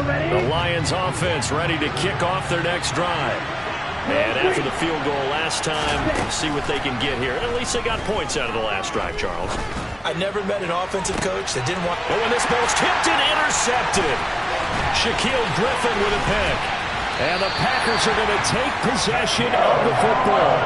The Lions offense ready to kick off their next drive. And after the field goal last time, see what they can get here. At least they got points out of the last drive, Charles. I never met an offensive coach that didn't want... Oh, and this ball's tipped and intercepted. Shaquille Griffin with a pick. And the Packers are going to take possession of the football.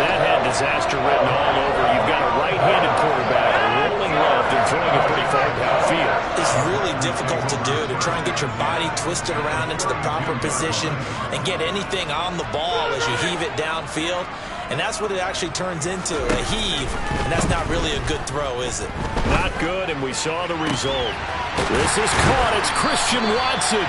That had disaster written all over. You've got a right-handed quarterback rolling left and throwing it pretty far downfield. It's really difficult to do, to try and get your body twisted around into the proper position and get anything on the ball as you heave it downfield. And that's what it actually turns into, a heave. And that's not really a good throw, is it? Not good, and we saw the result. This is caught. It's Christian Watson.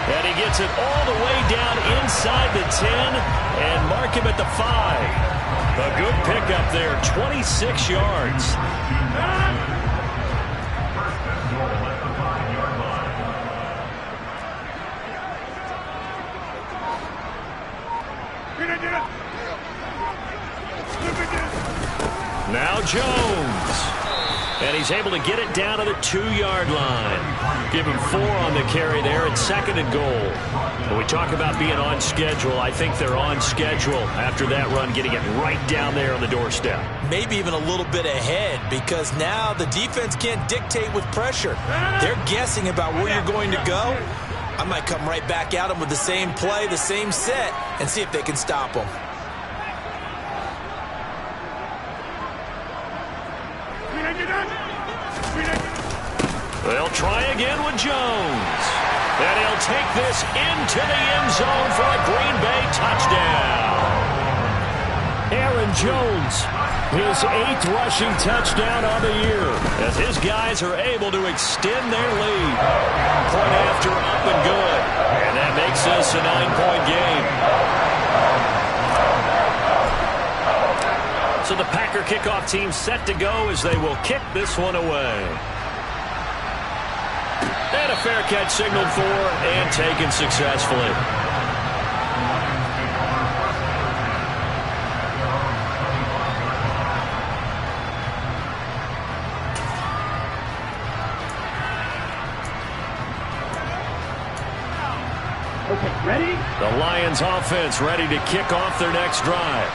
And he gets it all the way down inside the 10 and mark him at the 5. A good pickup there, 26 yards. Now Jones. And he's able to get it down to the 2-yard line. Give him 4 on the carry there at 2nd and goal. When we talk about being on schedule, I think they're on schedule after that run, getting it right down there on the doorstep. Maybe even a little bit ahead, because now the defense can't dictate with pressure. They're guessing about where you're going to go. I might come right back at them with the same play, the same set, and see if they can stop them. They'll try again with Jones. And he'll take this into the end zone for a Green Bay touchdown. Aaron Jones, his 8th rushing touchdown on the year, as his guys are able to extend their lead. Point after up and good. And that makes this a 9-point game. So the Packer kickoff team set to go as they will kick this one away. And a fair catch signaled for and taken successfully. Okay, ready? The Lions offense ready to kick off their next drive.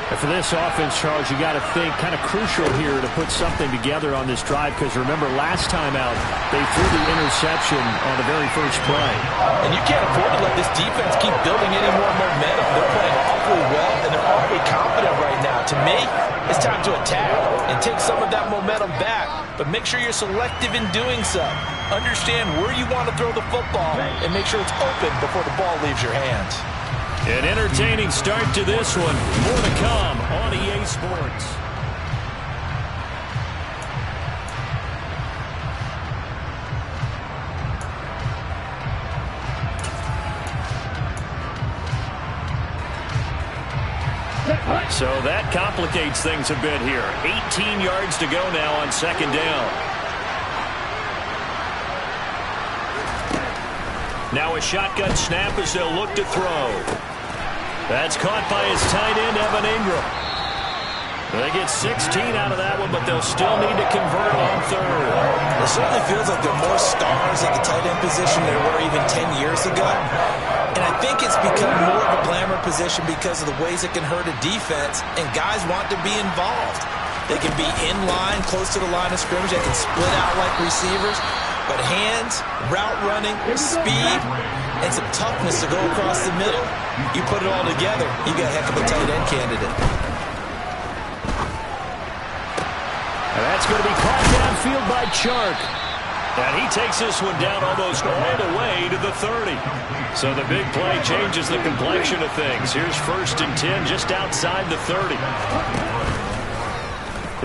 And for this offense, Charles, you got to think kind of crucial here to put something together on this drive, because remember last time out they threw the interception on the very first play. And you can't afford to let this defense keep building any more momentum. They're playing awfully well, and they're awfully confident right now. To me, it's time to attack and take some of that momentum back, but make sure you're selective in doing so. Understand where you want to throw the football and make sure it's open before the ball leaves your hands. An entertaining start to this one. More to come on EA Sports. So that complicates things a bit here. 18 yards to go now on 2nd down. Now a shotgun snap as they'll look to throw. That's caught by his tight end, Evan Ingram. They get 16 out of that one, but they'll still need to convert on 3rd. It certainly feels like there are more stars at the tight end position than there were even 10 years ago. And I think it's become more of a glamour position because of the ways it can hurt a defense, and guys want to be involved. They can be in line, close to the line of scrimmage. They can split out like receivers. But hands, route running, speed, and some toughness to go across the middle, you put it all together, you got a heck of a tight end candidate. And that's going to be caught downfield by Chark. And he takes this one down almost all the way to the 30. So the big play changes the complexion of things. Here's 1st and 10 just outside the 30.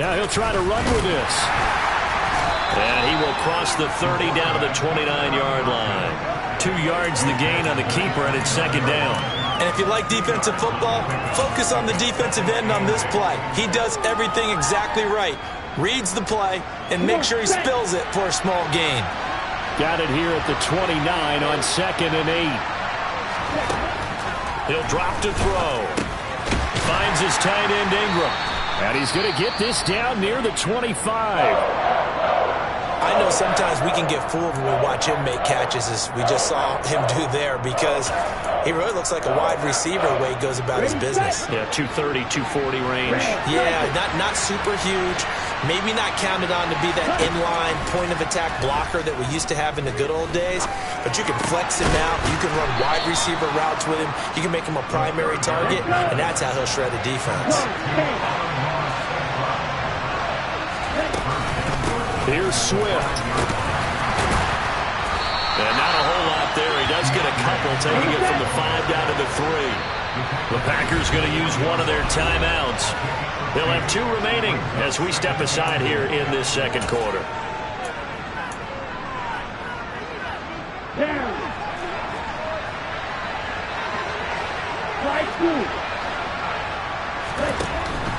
Now he'll try to run with this. And he will cross the 30 down to the 29-yard line. 2 yards the gain on the keeper, and it's 2nd down. And if you like defensive football, focus on the defensive end on this play. He does everything exactly right. Reads the play and make sure he spills it for a small gain. Got it here at the 29 on 2nd and 8. He'll drop to throw. Finds his tight end, Ingram. And he's going to get this down near the 25. I know sometimes we can get fooled when we watch him make catches, as we just saw him do there, because he really looks like a wide receiver the way he goes about his business. Yeah, 230, 240 range. Yeah, not super huge. Maybe not counted on to be that inline point-of-attack blocker that we used to have in the good old days, but you can flex him out. You can run wide receiver routes with him. You can make him a primary target, and that's how he'll shred a defense. Here's Swift. And not a whole lot there. He does get a couple, taking it from the 5 down to the 3. The Packers going to use one of their timeouts. They'll have 2 remaining as we step aside here in this second quarter.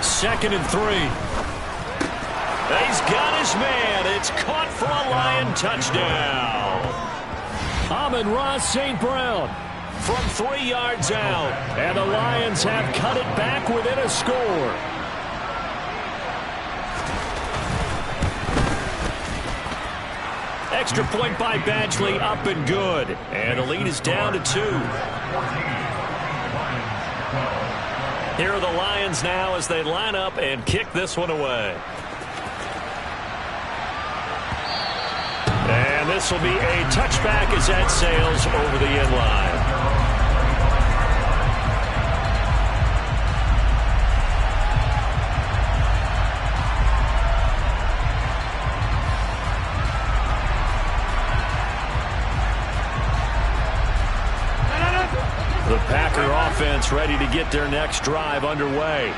Second and 3. He's got his man. It's caught for a Lion touchdown. Amon-Ra St. Brown From 3 yards out. and the Lions have cut it back within a score. Extra point by Badgley, up and good. And the lead is down to 2. Here are the Lions now as they line up and kick this one away. And this will be a touchback as that sails over the end line. The Packer offense ready to get their next drive underway.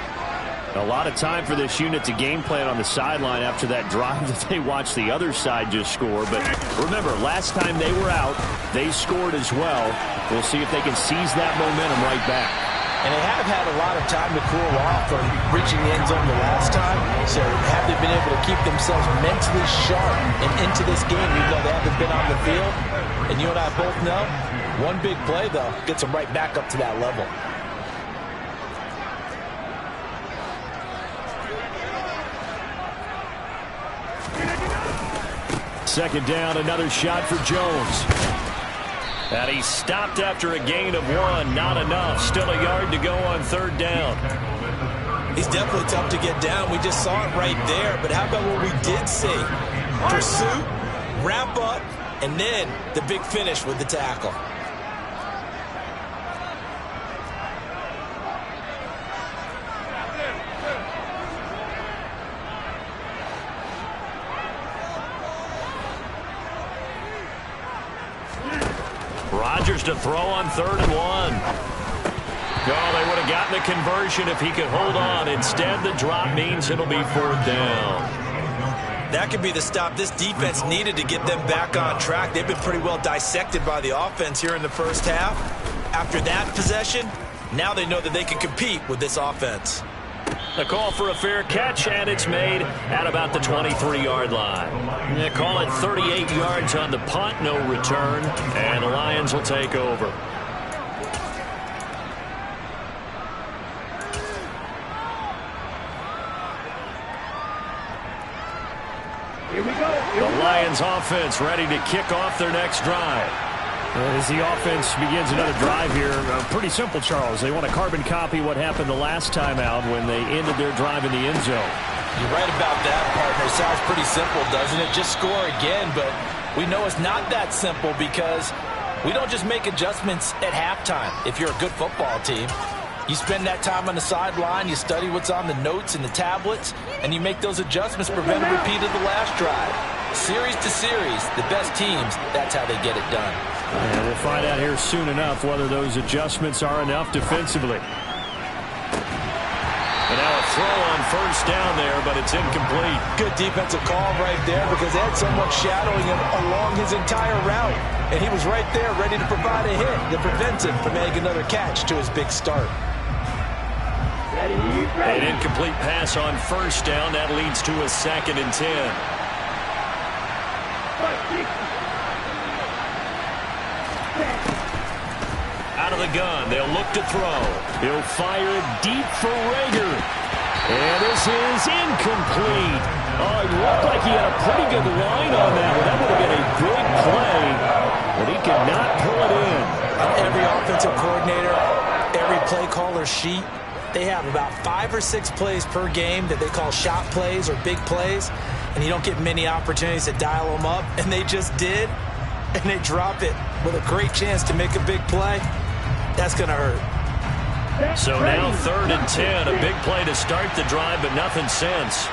A lot of time for this unit to game plan on the sideline after that drive that they watched the other side just score. But remember, last time they were out, they scored as well. We'll see if they can seize that momentum right back. And they have had a lot of time to cool off from reaching the end zone the last time. So have they been able to keep themselves mentally sharp and into this game, even though they haven't been on the field? And you and I both know, one big play, though, gets them right back up to that level. Second down, another shot for Jones. And he stopped after a gain of 1. Not enough. Still a yard to go on 3rd down. He's definitely tough to get down. We just saw it right there. But how about what we did see? Pursuit, wrap up, and then the big finish with the tackle. Rodgers to throw on 3rd and 1. Oh, they would have gotten the conversion if he could hold on. Instead, the drop means it'll be 4th down. That could be the stop this defense needed to get them back on track. They've been pretty well dissected by the offense here in the first half. After that possession, now they know that they can compete with this offense. A call for a fair catch, and it's made at about the 23-yard line. They call it 38 yards on the punt, no return, and the Lions will take over. Here we go. The Lions offense ready to kick off their next drive. As the offense begins another drive here, pretty simple, Charles. They want to carbon copy what happened the last time out when they ended their drive in the end zone. You're right about that, partner. Sounds pretty simple, doesn't it? Just score again, but we know it's not that simple because we don't just make adjustments at halftime. If you're a good football team, you spend that time on the sideline, you study what's on the notes and the tablets, and you make those adjustments, prevent a repeat of the last drive. Series to series, the best teams, that's how they get it done. And we'll find out here soon enough whether those adjustments are enough defensively. And now a throw on 1st down there, but it's incomplete. Good defensive call right there because they had someone shadowing him along his entire route. And he was right there ready to provide a hit that prevents him from making another catch to his big start. An incomplete pass on 1st down. That leads to a 2nd and 10. Out of the gun, they'll look to throw. He'll fire it deep for Rager. And this is incomplete. Oh, it looked like he had a pretty good line on that one. That would have been a big play, but he could not pull it in. On every offensive coordinator, every play caller sheet, they have about 5 or 6 plays per game that they call shot plays or big plays, and you don't get many opportunities to dial them up, and they just did, and they drop it with a great chance to make a big play. That's going to hurt. So now 3rd and 10, a big play to start the drive, but nothing since.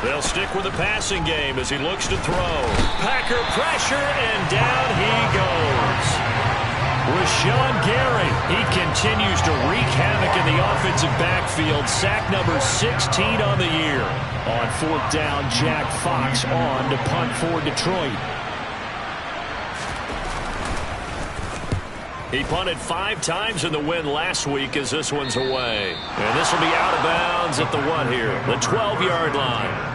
They'll stick with the passing game as he looks to throw. Packer pressure, and down he goes. Rashawn Gary, he continues to wreak havoc in the offensive backfield. Sack number 16 on the year. On 4th down, Jack Fox on to punt for Detroit. He punted 5 times in the win last week as this one's away. And this will be out of bounds at the what here? The 12-yard line.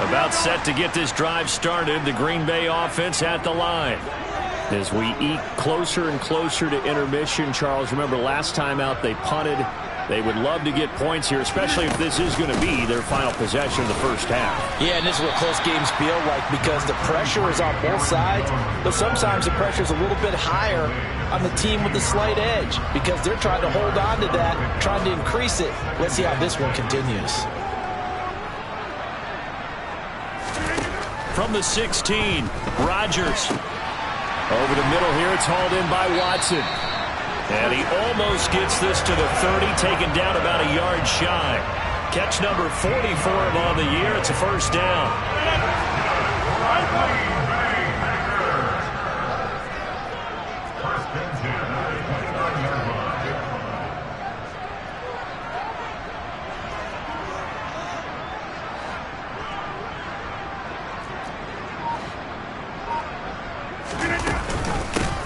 About set to get this drive started. The Green Bay offense at the line. As we eke closer and closer to intermission, Charles, remember last time out they punted. They would love to get points here, especially if this is going to be their final possession of the first half. Yeah, and this is what close games feel like because the pressure is on both sides, but sometimes the pressure is a little bit higher on the team with the slight edge because they're trying to hold on to that, trying to increase it. Let's see how this one continues. From the 16, Rodgers. Over the middle here, it's hauled in by Watson. And he almost gets this to the 30, taken down about a yard shy. Catch number 40 for him on the year. It's a first down.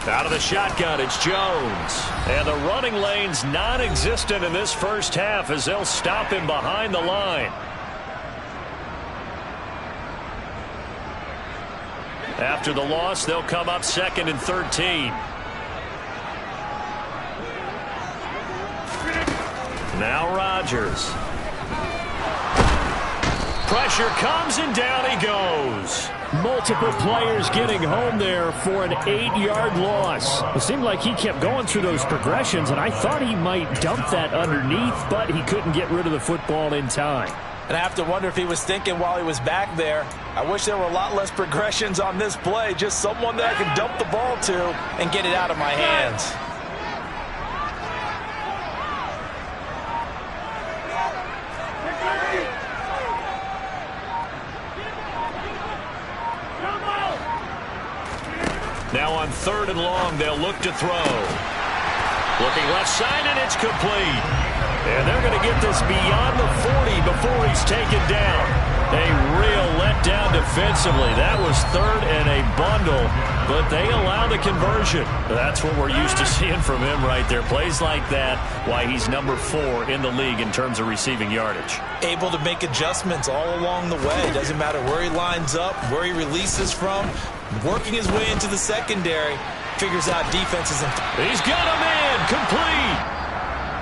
Out of the shotgun, it's Jones. And the running lane's non-existent in this first half as they'll stop him behind the line. After the loss, they'll come up 2nd and 13. Now Rodgers. Pressure comes and down he goes. Multiple players getting home there for an 8-yard loss. It seemed like he kept going through those progressions, and I thought he might dump that underneath, but he couldn't get rid of the football in time. And I have to wonder if he was thinking while he was back there, I wish there were a lot less progressions on this play, just someone that I can dump the ball to and get it out of my hands. Now on 3rd and long, they'll look to throw. Looking left side, and it's complete. And they're going to get this beyond the 40 before he's taken down. A real letdown defensively. That was 3rd and a bundle, but they allow the conversion. That's what we're used to seeing from him right there. Plays like that, why he's number 4 in the league in terms of receiving yardage. Able to make adjustments all along the way. Doesn't matter where he lines up, where he releases from. Working his way into the secondary, figures out defenses. He's got him in, complete.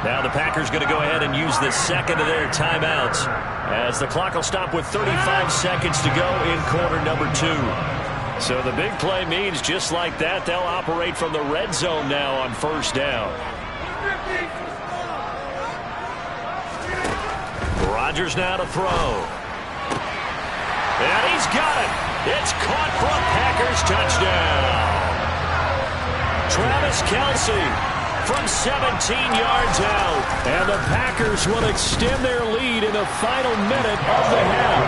Now the Packers going to go ahead and use the second of their timeouts as the clock will stop with 35 seconds to go in quarter number 2. So the big play means just like that, they'll operate from the red zone now on 1st down. Rodgers now to throw. And he's got it. It's caught for a Packers touchdown. Travis Kelce from 17 yards out. And the Packers will extend their lead in the final minute of the half.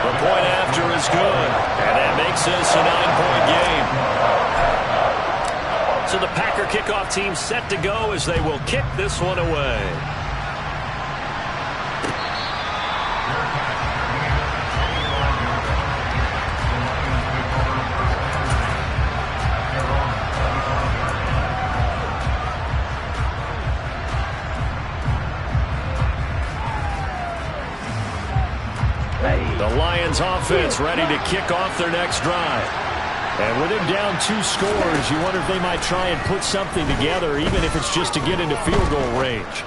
The point after is good. And that makes this a 9-point game. So the Packer kickoff team set to go as they will kick this one away. The Lions offense ready to kick off their next drive. And with him down 2 scores, you wonder if they might try and put something together, even if it's just to get into field goal range.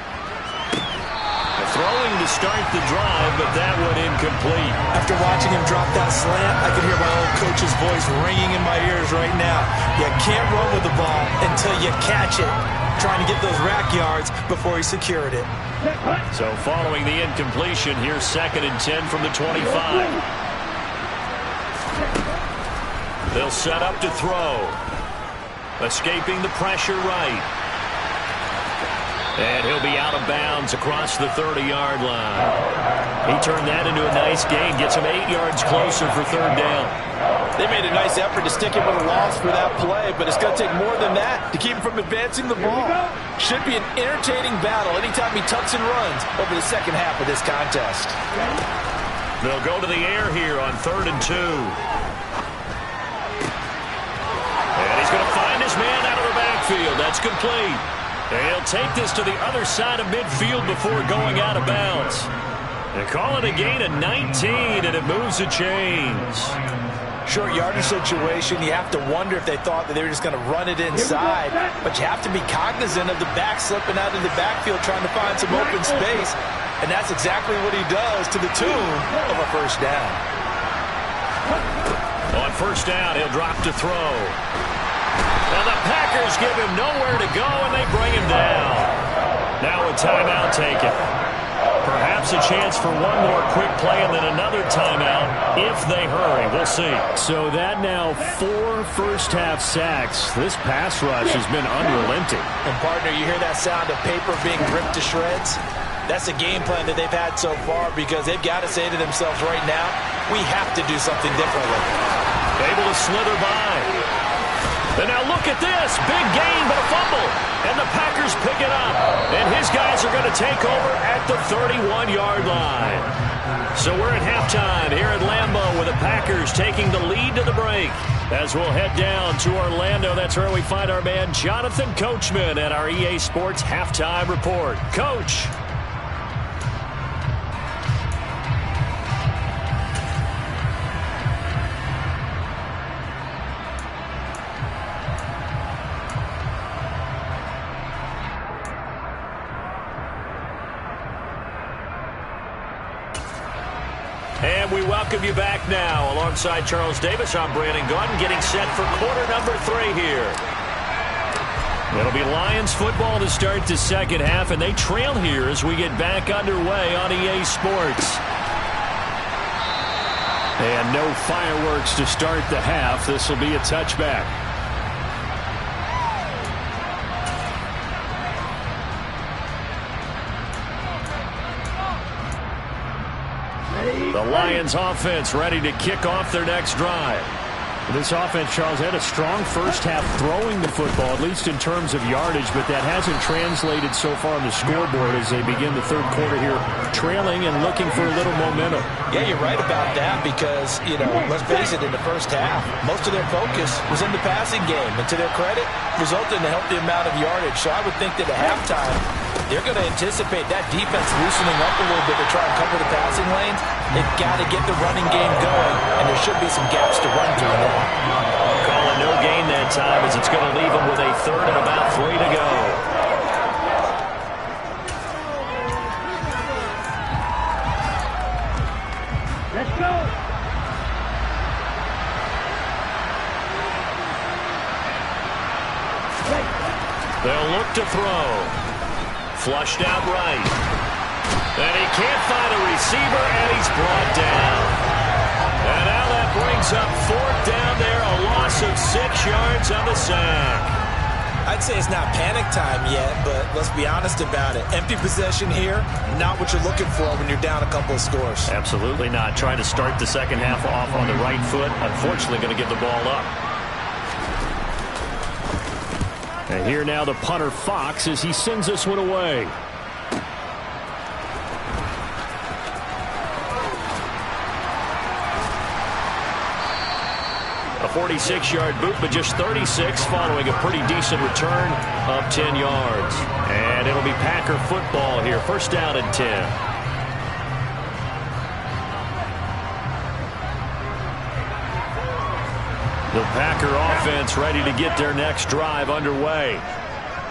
Throwing to start the drive, but that one incomplete. After watching him drop that slant, I can hear my old coach's voice ringing in my ears right now. You can't run with the ball until you catch it. Trying to get those rack yards before he secured it. So following the incompletion, here's 2nd and 10 from the 25. They'll set up to throw. Escaping the pressure right. And he'll be out of bounds across the 30-yard line. He turned that into a nice gain. Gets him 8 yards closer for 3rd down. They made a nice effort to stick him with a loss for that play, but it's going to take more than that to keep him from advancing the ball. Should be an entertaining battle anytime he tucks and runs over the second half of this contest. They'll go to the air here on 3rd and 2. And he's going to find his man out of the backfield. That's complete. And he'll take this to the other side of midfield before going out of bounds. They call it a gain of 19, and it moves the chains. Short yardage situation, you have to wonder if they thought that they were just going to run it inside. But you have to be cognizant of the back slipping out of the backfield trying to find some open space. And that's exactly what he does to the tune of a 1st down. On 1st down, he'll drop to throw. Now the Packers give him nowhere to go, and they bring him down. Now a timeout taken. Perhaps a chance for one more quick play and then another timeout if they hurry. We'll see. So that now 4 first-half sacks. This pass rush has been unrelenting. And, partner, you hear that sound of paper being ripped to shreds? That's the game plan that they've had so far because they've got to say to themselves right now, we have to do something differently. Able to slither by. And now look at this. Big gain, but a fumble. And the Packers pick it up. And his guys are going to take over at the 31-yard line. So we're at halftime here at Lambeau with the Packers taking the lead to the break. As we'll head down to Orlando, that's where we find our man Jonathan Coachman at our EA Sports Halftime Report. Coach. And we welcome you back now. Alongside Charles Davis, I'm Brandon Gaudin, getting set for quarter number 3 here. It'll be Lions football to start the second half, and they trail here as we get back underway on EA Sports. And no fireworks to start the half. This will be a touchback. The Lions offense ready to kick off their next drive. This offense, Charles, had a strong first half throwing the football, at least in terms of yardage, but that hasn't translated so far on the scoreboard as they begin the third quarter here, trailing and looking for a little momentum. Yeah, you're right about that because, let's face it, in the first half, most of their focus was in the passing game. And to their credit, resulted in a healthy amount of yardage. So I would think that at halftime, they're going to anticipate that defense loosening up a little bit to try and cover the passing lanes. They've got to get the running game going, and there should be some gaps to run through there. Calling no gain that time as it's going to leave them with a 3rd and about 3 to go. Let's go. They'll look to throw. Flushed out right. And he can't find a receiver, and he's brought down. And now that brings up 4th down there, a loss of 6 yards on the sack. I'd say it's not panic time yet, but let's be honest about it. Empty possession here, not what you're looking for when you're down a couple of scores. Absolutely not. Trying to start the second half off on the right foot. Unfortunately, going to give the ball up. And here now the punter Fox as he sends this one away. A 46-yard boot, but just 36 following a pretty decent return of 10 yards. And it'll be Packer football here. 1st down and 10. The Packer offense ready to get their next drive underway.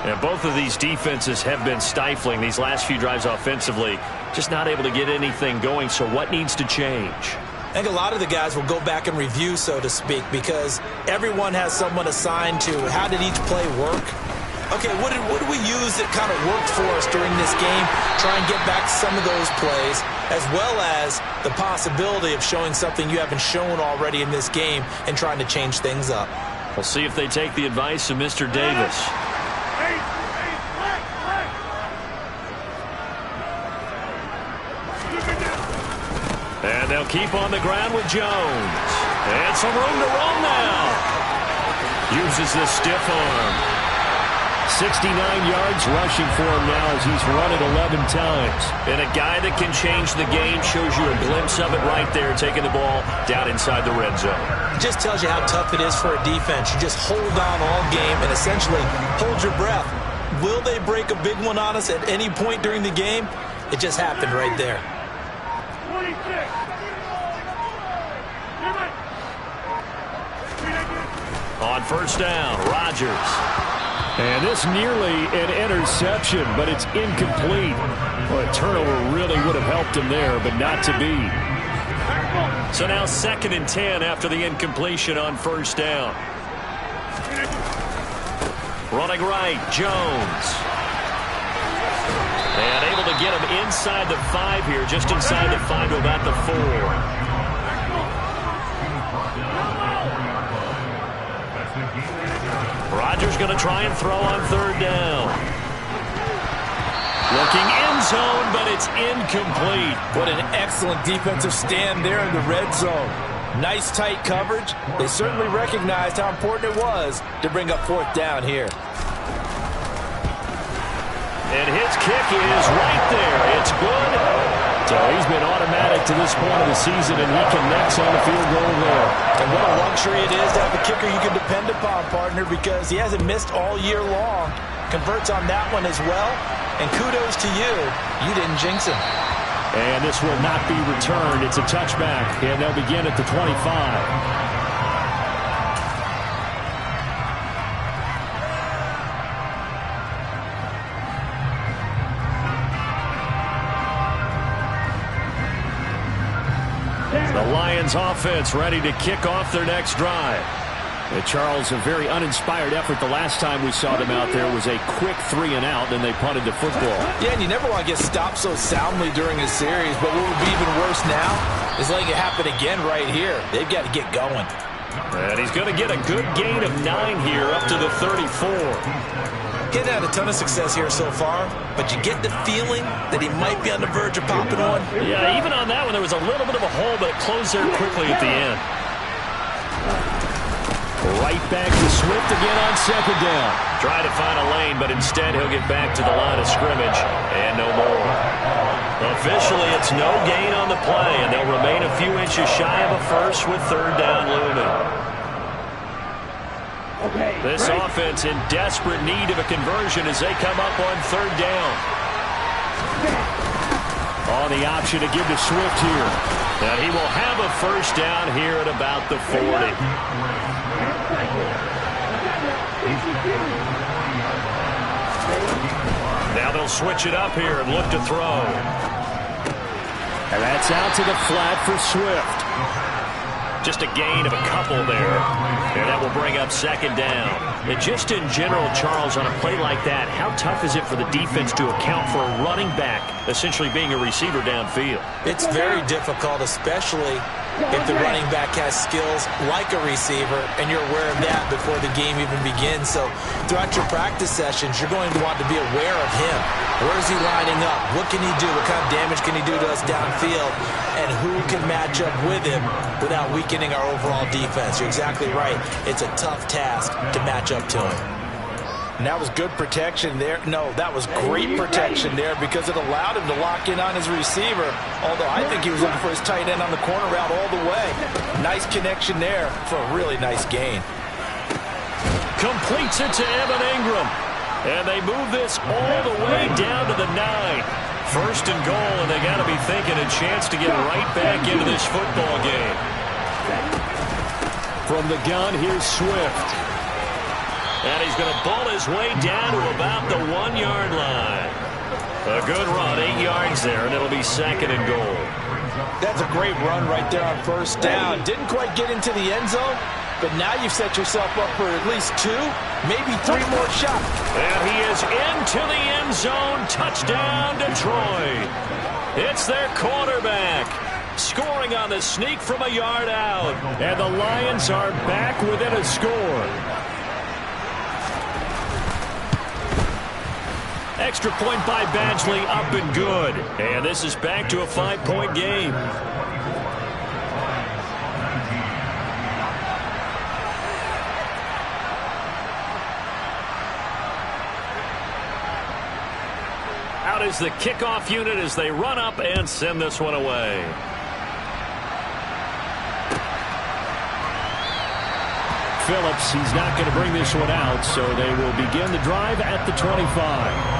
And both of these defenses have been stifling these last few drives offensively. Just not able to get anything going, so what needs to change? I think a lot of the guys will go back and review, so to speak, because everyone has someone assigned to how did each play work. Okay, what did we use that kind of worked for us during this game? Try and get back to some of those plays, as well as the possibility of showing something you haven't shown already in this game and trying to change things up. We'll see if they take the advice of Mr. Davis. And they'll keep on the ground with Jones. And some room to roam now. Uses the stiff arm. 69 yards rushing for him now as he's run it 11 times. And a guy that can change the game, shows you a glimpse of it right there, taking the ball down inside the red zone. It just tells you how tough it is for a defense. You just hold on all game and essentially hold your breath. Will they break a big one on us at any point during the game? It just happened right there. 26. On first down, Rodgers. And this nearly an interception, but it's incomplete. Well, a turnover really would have helped him there, but not to be. So now 2nd and 10 after the incompletion on first down. Running right, Jones. And able to get him inside the 5 here, just inside the 5 to about the 4. Rodgers going to try and throw on 3rd down. Looking end zone, but it's incomplete. What an excellent defensive stand there in the red zone. Nice tight coverage. They certainly recognized how important it was to bring up 4th down here. And his kick is right there. It's good. So he's been automatic to this point of the season, and he connects on the field goal there. And what a luxury it is to have a kicker you can depend upon, partner, because he hasn't missed all year long. Converts on that one as well. And kudos to you. You didn't jinx him. And this will not be returned. It's a touchback, and they'll begin at the 25. The Lions offense ready to kick off their next drive. Charles, a very uninspired effort. The last time we saw them out there was a quick 3-and-out, and they punted the football. Yeah, and you never want to get stopped so soundly during a series, but what would be even worse now is letting it happen again right here. They've got to get going. And he's going to get a good gain of 9 here up to the 34. He's had a ton of success here so far, but you get the feeling that he might be on the verge of popping one. Yeah, even on that one, there was a little bit of a hole, but it closed there quickly at the end. Right back to Swift again on 2nd down. Try to find a lane, but instead he'll get back to the line of scrimmage, and no more. Officially, it's no gain on the play, and they'll remain a few inches shy of a first with 3rd down looming. This offense in desperate need of a conversion as they come up on 3rd down. On the option to give to Swift here. And he will have a first down here at about the 40. Now they'll switch it up here and look to throw. And that's out to the flat for Swift. Just a gain of a couple there. And that will bring up 2nd down. And just in general, Charles, on a play like that, how tough is it for the defense to account for a running back essentially being a receiver downfield? It's very difficult, especially if the running back has skills like a receiver, and you're aware of that before the game even begins. So throughout your practice sessions, you're going to want to be aware of him. Where is he lining up? What can he do? What kind of damage can he do to us downfield? And who can match up with him without weakening our overall defense? You're exactly right. It's a tough task to match up to him. And that was good protection there. No, that was great protection there because it allowed him to lock in on his receiver. Although I think he was looking for his tight end on the corner route all the way. Nice connection there for a really nice gain. Completes it to Evan Ingram. And they move this all the way down to the 9. 1st and goal, and they got to be thinking a chance to get right back into this football game. From the gun, here's Swift. And he's going to bull his way down to about the 1-yard line. A good run, 8 yards there, and it'll be 2nd and goal. That's a great run right there on first down. Didn't quite get into the end zone, but now you've set yourself up for at least 2, maybe 3 more shots. And he is into the end zone. Touchdown, Detroit. It's their quarterback, scoring on the sneak from a yard out. And the Lions are back within a score. Extra point by Badgley, up and good. And this is back to a 5-point game. Out is the kickoff unit as they run up and send this one away. Phillips, he's not going to bring this one out, so they will begin the drive at the 25.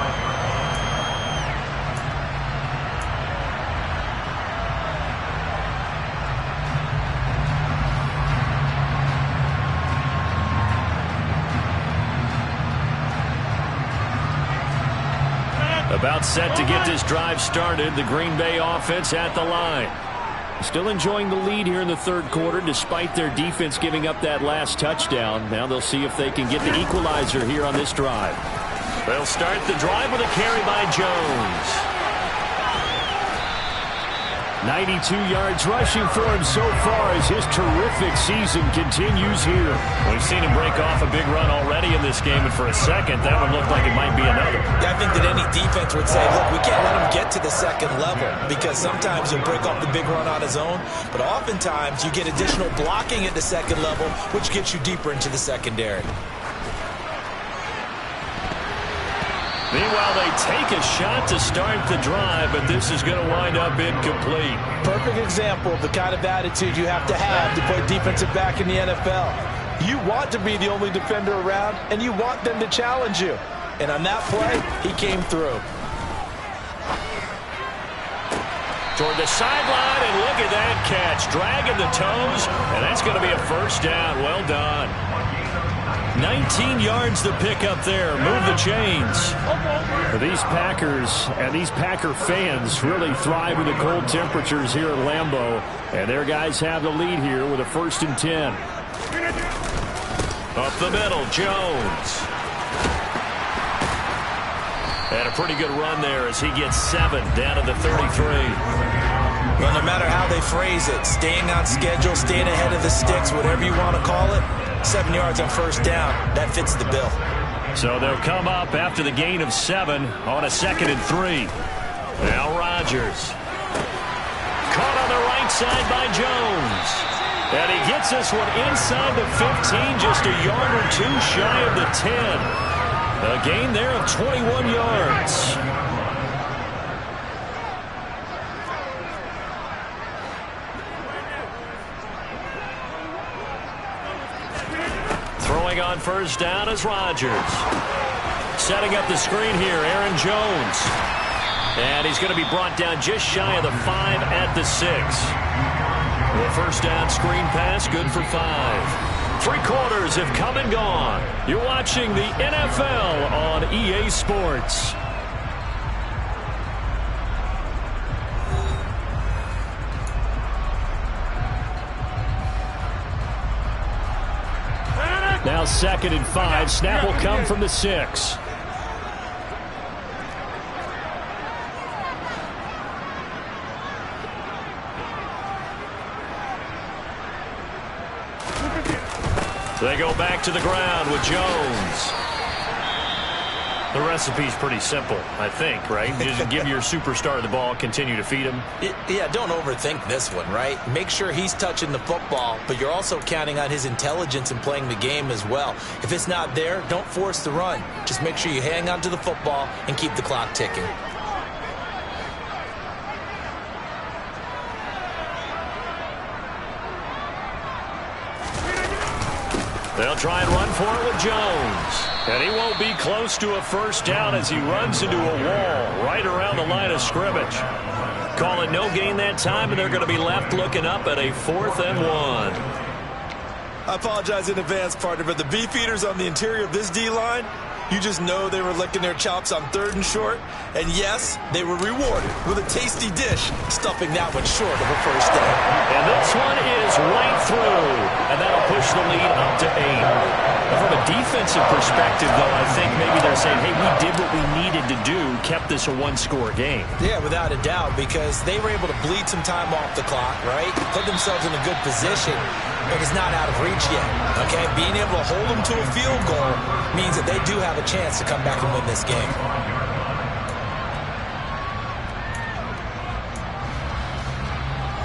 About set to get this drive started. The Green Bay offense at the line. Still enjoying the lead here in the third quarter despite their defense giving up that last touchdown. Now they'll see if they can get the equalizer here on this drive. They'll start the drive with a carry by Jones. 92 yards rushing for him so far as his terrific season continues here. We've seen him break off a big run already in this game, and for a second, that one looked like it might be another. Yeah, I think that any defense would say, look, we can't let him get to the second level because sometimes he'll break off the big run on his own, but oftentimes you get additional blocking at the second level, which gets you deeper into the secondary. Meanwhile, they take a shot to start the drive, but this is going to wind up incomplete. Perfect example of the kind of attitude you have to play defensive back in the NFL. You want to be the only defender around, and you want them to challenge you. And on that play, he came through. Toward the sideline, and look at that catch. Dragging the toes, and that's going to be a first down. Well done. 19 yards to pick up there. Move the chains. These Packers and these Packer fans really thrive in the cold temperatures here at Lambeau. And their guys have the lead here with a 1st and 10. Up the middle, Jones. And a pretty good run there as he gets 7 down to the 33. Well, no matter how they phrase it, staying on schedule, staying ahead of the sticks, whatever you want to call it, 7 yards on first down, that fits the bill. So they'll come up after the gain of 7 on a 2nd and 3. Now Rodgers. Caught on the right side by Jones. And he gets this one inside the 15, just a yard or 2 shy of the 10. A gain there of 21 yards. Throwing on first down is Rodgers. Setting up the screen here, Aaron Jones. And he's going to be brought down just shy of the 5 at the 6. The first down screen pass, good for 5. 3 quarters have come and gone. You're watching the NFL on EA Sports. Now 2nd and 5. Snap will come from the 6. They go back to the ground with Jones. The recipe's pretty simple, I think, right? Just give your superstar the ball, continue to feed him. Yeah, don't overthink this one, right? Make sure he's touching the football, but you're also counting on his intelligence in playing the game as well. If it's not there, don't force the run. Just make sure you hang on to the football and keep the clock ticking. They'll try and run for it with Jones. And he won't be close to a first down as he runs into a wall right around the line of scrimmage. Call it no gain that time, and they're going to be left looking up at a 4th and 1. apologize in advance, partner, but the beef eaters on the interior of this D-line, you just know they were licking their chops on 3rd and short. And yes, they were rewarded with a tasty dish, stuffing that one short of a first down. And this one is right through. And that'll push the lead up to 8. Now, from a defensive perspective, though, I think maybe they're saying, hey, we did what we needed to do, kept this a one-score game. Yeah, without a doubt, because they were able to bleed some time off the clock, right? Put themselves in a good position, but it's not out of reach yet, okay? Being able to hold them to a field goal means that they do have a chance to come back and win this game.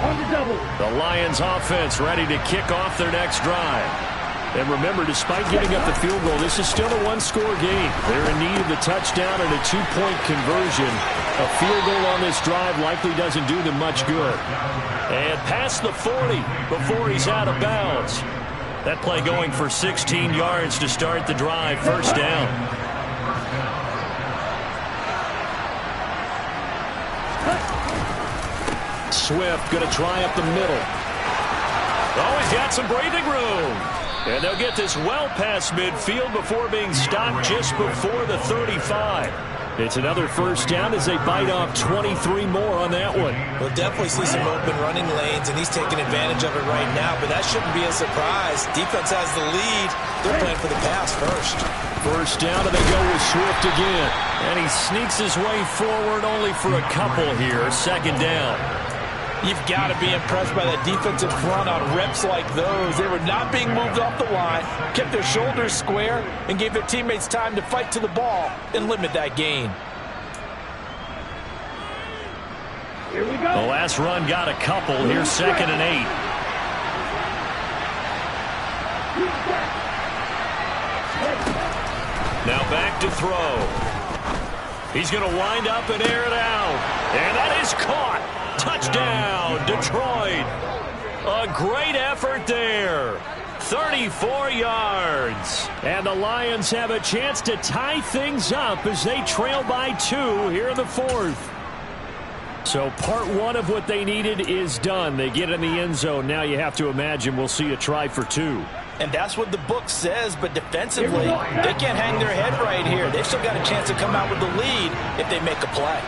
On the double. The Lions offense ready to kick off their next drive. And remember, despite giving up the field goal, this is still a one-score game. They're in need of the touchdown and a 2-point conversion. A field goal on this drive likely doesn't do them much good. And past the 40 before he's out of bounds. That play going for 16 yards to start the drive. First down. Swift going to try up the middle. Oh, he's got some breathing room. And they'll get this well past midfield before being stopped just before the 35. It's another first down as they bite off 23 more on that one. We'll definitely see some open running lanes, and he's taking advantage of it right now, but that shouldn't be a surprise. Defense has the lead. They're playing for the pass first. First down, and they go with Swift again. And he sneaks his way forward only for a couple here. Second down. You've got to be impressed by that defensive front on reps like those. They were not being moved off the line, kept their shoulders square, and gave their teammates time to fight to the ball and limit that gain. Here we go. The last run got a couple. Here's 2nd and 8. Now back to throw. He's going to wind up and air it out. And that is caught. Touchdown, Detroit. A great effort there. 34 yards. And the Lions have a chance to tie things up as they trail by 2 here in the 4th. So part 1 of what they needed is done. They get in the end zone. Now you have to imagine we'll see a try for 2. And that's what the book says, but defensively, they can't hang their head right here. They've still got a chance to come out with the lead if they make a play.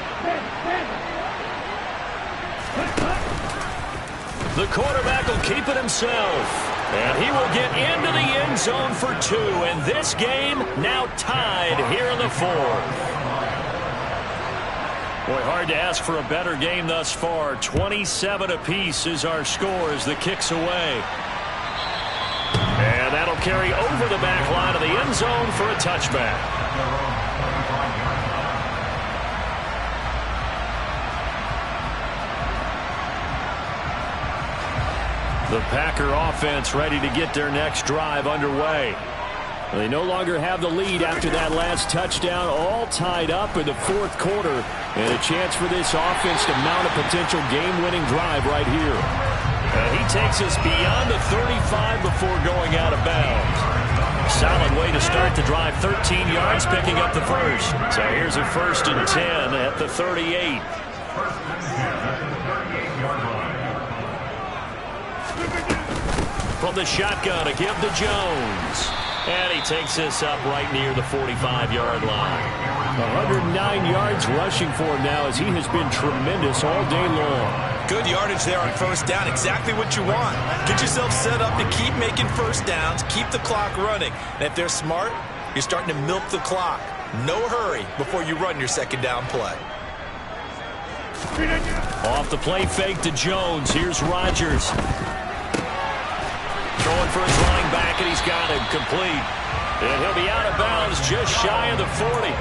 The quarterback will keep it himself. And he will get into the end zone for 2. And this game now tied here in the 4th. Boy, hard to ask for a better game thus far. 27 apiece is our score as the kick's away. And that'll carry over the back line of the end zone for a touchback. The Packer offense ready to get their next drive underway. They no longer have the lead after that last touchdown, all tied up in the 4th quarter. And a chance for this offense to mount a potential game-winning drive right here. And he takes us beyond the 35 before going out of bounds. Solid way to start the drive. 13 yards, picking up the first. So here's a 1st and 10 at the 38. From the shotgun, a give to Jones. And he takes this up right near the 45-yard line. 109 yards rushing for him now as he has been tremendous all day long. Good yardage there on first down. Exactly what you want. Get yourself set up to keep making first downs, keep the clock running. And if they're smart, you're starting to milk the clock. No hurry before you run your second down play. Off the play fake to Jones. Here's Rodgers. Throwing for his running back, and he's got him complete. And he'll be out of bounds just shy of the 40.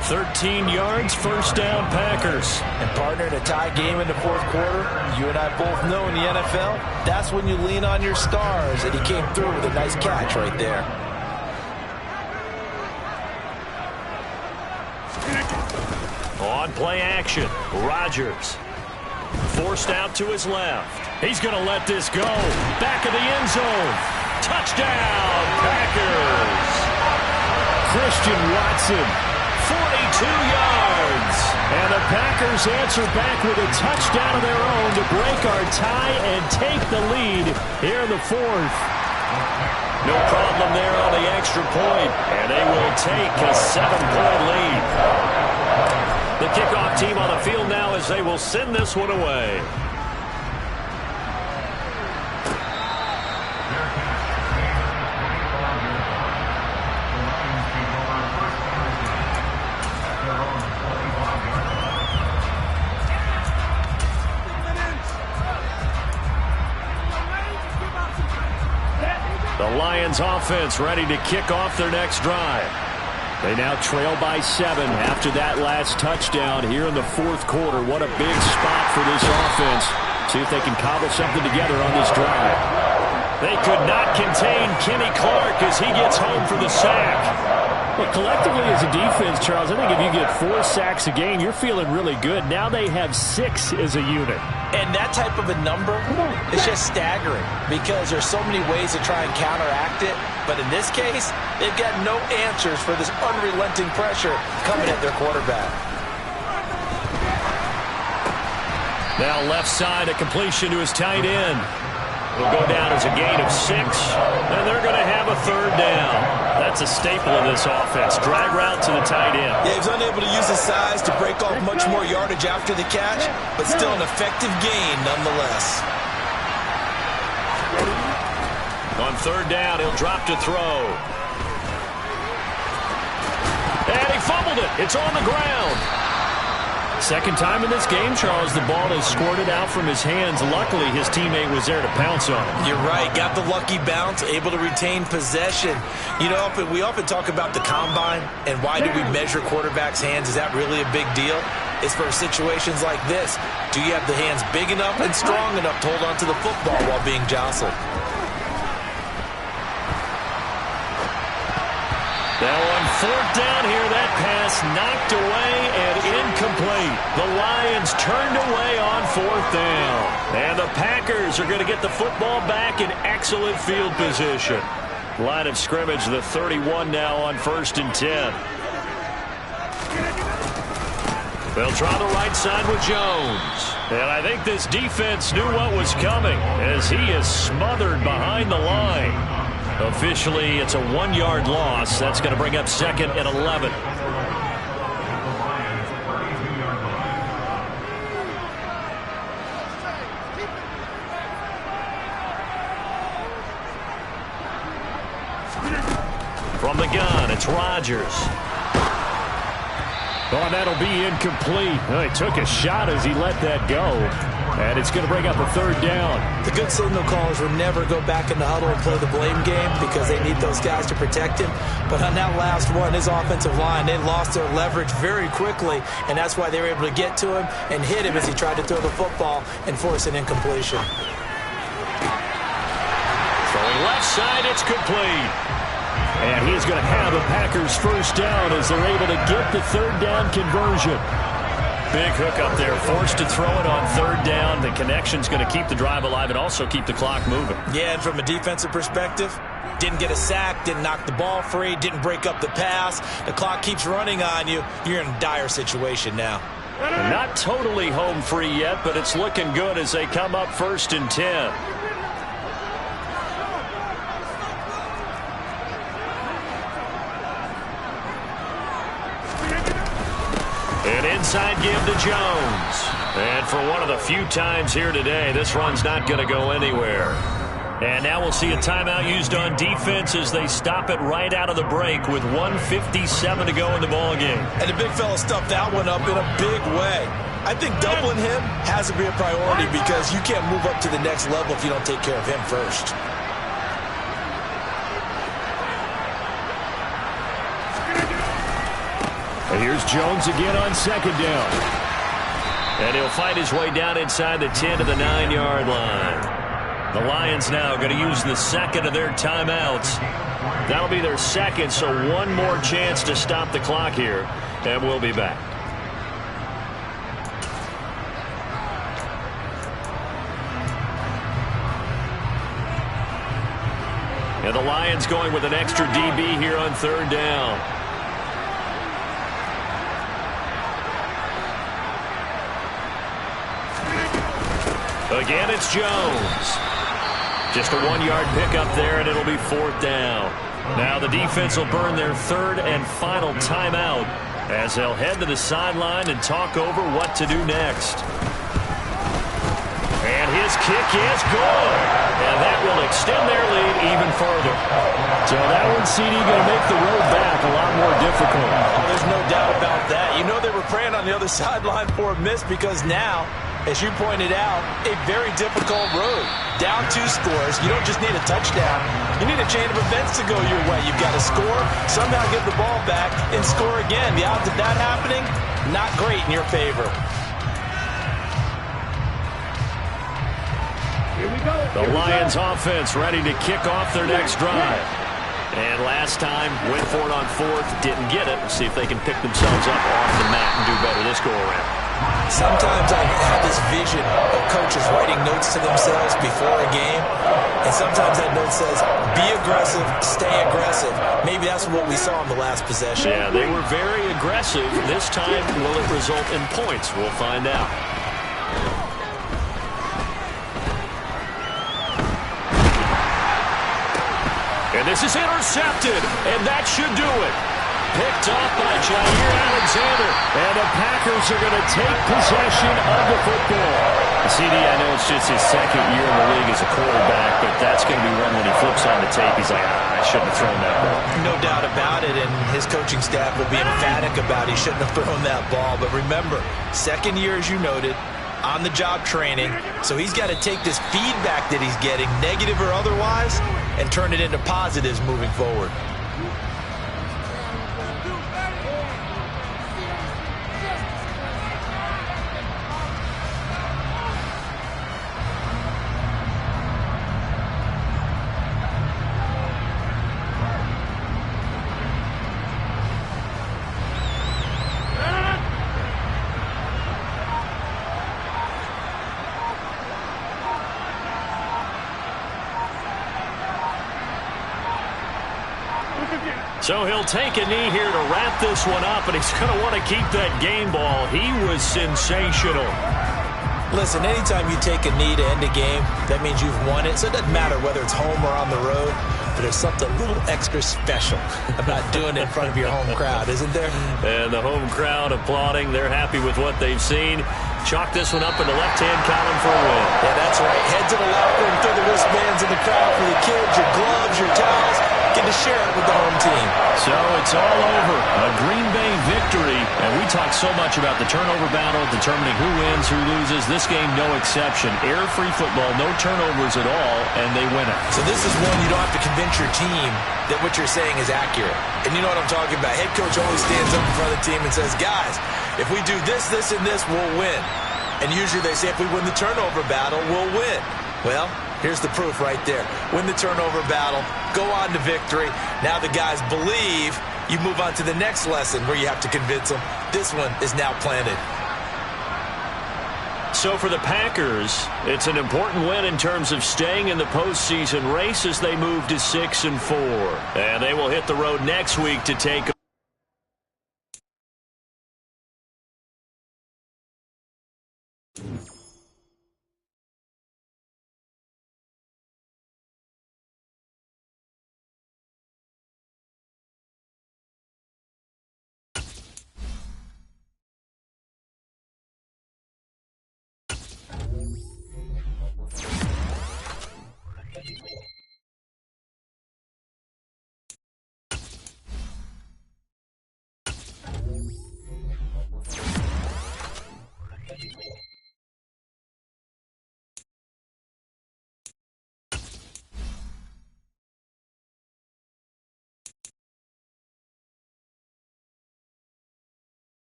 13 yards, first down, Packers. And partner, in a tie game in the 4th quarter, you and I both know in the NFL, that's when you lean on your stars, and he came through with a nice catch right there. On play action, Rodgers. Forced out to his left. He's going to let this go. Back of the end zone. Touchdown, Packers. Christian Watson. 42 yards. And the Packers answer back with a touchdown of their own to break our tie and take the lead here in the 4th. No problem there on the extra point, and they will take a 7-point lead. The kickoff team on the field now as they will send this one away. The Lions offense ready to kick off their next drive. They now trail by 7 after that last touchdown here in the fourth quarter. What a big spot for this offense. See if they can cobble something together on this drive. They could not contain Kenny Clark as he gets home for the sack. Well, collectively as a defense, Charles, I think if you get 4 sacks a game, you're feeling really good. Now they have 6 as a unit. And that type of a number is just staggering because there's so many ways to try and counteract it. But in this case, they've got no answers for this unrelenting pressure coming at their quarterback. Now left side, a completion to his tight end. Will go down as a gain of 6, and they're going to have a 3rd down. That's a staple of this offense. Drag route to the tight end. Yeah, he was unable to use his size to break off much more yardage after the catch, but still an effective gain nonetheless. On 3rd down, he'll drop to throw. And he fumbled it. It's on the ground. Second time in this game, Charles, the ball is squirted out from his hands. Luckily, his teammate was there to pounce on it. You're right. Got the lucky bounce, able to retain possession. You know, we often talk about the combine and why do we measure quarterbacks' hands? Is that really a big deal? It's for situations like this. Do you have the hands big enough and strong enough to hold on to the football while being jostled? Now on 4th down here, that pass knocked away and incomplete. The Lions turned away on 4th down. And the Packers are going to get the football back in excellent field position. Line of scrimmage, the 31 now on 1st and 10. They'll try the right side with Jones. And I think this defense knew what was coming as he is smothered behind the line. Officially, it's a 1-yard loss. That's going to bring up 2nd and 11. From the gun, it's Rodgers. Oh, that'll be incomplete. Oh, he took a shot as he let that go. And it's going to bring up a 3rd down. The good signal callers will never go back in the huddle and play the blame game because they need those guys to protect him. But on that last one, his offensive line, they lost their leverage very quickly, and that's why they were able to get to him and hit him as he tried to throw the football and force an incompletion. Throwing left side, it's complete. And he's going to have the Packers' 1st down as they're able to get the 3rd down conversion. Big hook up there, forced to throw it on 3rd down. The connection's going to keep the drive alive and also keep the clock moving. Yeah, and from a defensive perspective, didn't get a sack, didn't knock the ball free, didn't break up the pass. The clock keeps running on you. You're in a dire situation now. And not totally home free yet, but it's looking good as they come up 1st and 10. An inside give to Jones. And for one of the few times here today, this run's not going to go anywhere. And now we'll see a timeout used on defense as they stop it right out of the break with 1:57 to go in the ballgame. And the big fella stuffed that one up in a big way. I think doubling him has to be a priority because you can't move up to the next level if you don't take care of him first. And here's Jones again on 2nd down. And he'll fight his way down inside the 10 to the 9-yard line. The Lions now going to use the 2nd of their timeouts. That'll be their 2nd, so one more chance to stop the clock here. And we'll be back. And the Lions going with an extra DB here on 3rd down. Again, it's Jones. Just a 1-yard pickup there, and it'll be 4th down. Now the defense will burn their 3rd and final timeout as they'll head to the sideline and talk over what to do next. And his kick is good. And that will extend their lead even further. So that one, CD, going to make the road back a lot more difficult. Oh, there's no doubt about that. You know they were praying on the other sideline for a miss because now, as you pointed out, a very difficult road. Down 2 scores. You don't just need a touchdown. You need a chain of events to go your way. You've got to score, somehow get the ball back, and score again. The odds of that happening, not great in your favor. Here we go. The Lions offense ready to kick off their next drive. And last time, went for it on 4th, didn't get it. We'll see if they can pick themselves up off the mat and do better this go-around. Sometimes I have this vision of coaches writing notes to themselves before a game, and sometimes that note says, be aggressive, stay aggressive. Maybe that's what we saw in the last possession. Yeah, they were very aggressive. This time, will it result in points? We'll find out. And this is intercepted, and that should do it. Picked off by Jair Alexander. And the Packers are going to take possession of the football. CD, I know it's just his 2nd year in the league as a quarterback, but that's going to be one when he flips on the tape. He's like, I shouldn't have thrown that ball. No doubt about it, and his coaching staff will be emphatic about he shouldn't have thrown that ball. But remember, 2nd year, as you noted, on-the-job training, so he's got to take this feedback that he's getting, negative or otherwise, and turn it into positives moving forward. So he'll take a knee here to wrap this one up, and he's going to want to keep that game ball. He was sensational. Listen, anytime you take a knee to end a game, that means you've won it. So it doesn't matter whether it's home or on the road, but there's something a little extra special about doing it in front of your home crowd, isn't there? And the home crowd applauding. They're happy with what they've seen. Chalk this one up in the left-hand column for a win. Yeah, that's right. Head to the locker room, throw the wristbands in the crowd for the kids, your gloves, your towels. Get to share it with the home team. So it's all over. A Green Bay victory. And we talk so much about the turnover battle, determining who wins, who loses. This game, no exception. Air-free football, no turnovers at all, and they win it. So this is one you don't have to convince your team that what you're saying is accurate. And you know what I'm talking about. Head coach always stands up in front of the team and says, guys, if we do this, this, and this, we'll win. And usually they say if we win the turnover battle, we'll win. Well, here's the proof right there. Win the turnover battle, go on to victory. Now the guys believe. You move on to the next lesson where you have to convince them. This one is now planted. So for the Packers, it's an important win in terms of staying in the postseason race as they move to 6-4. And they will hit the road next week to take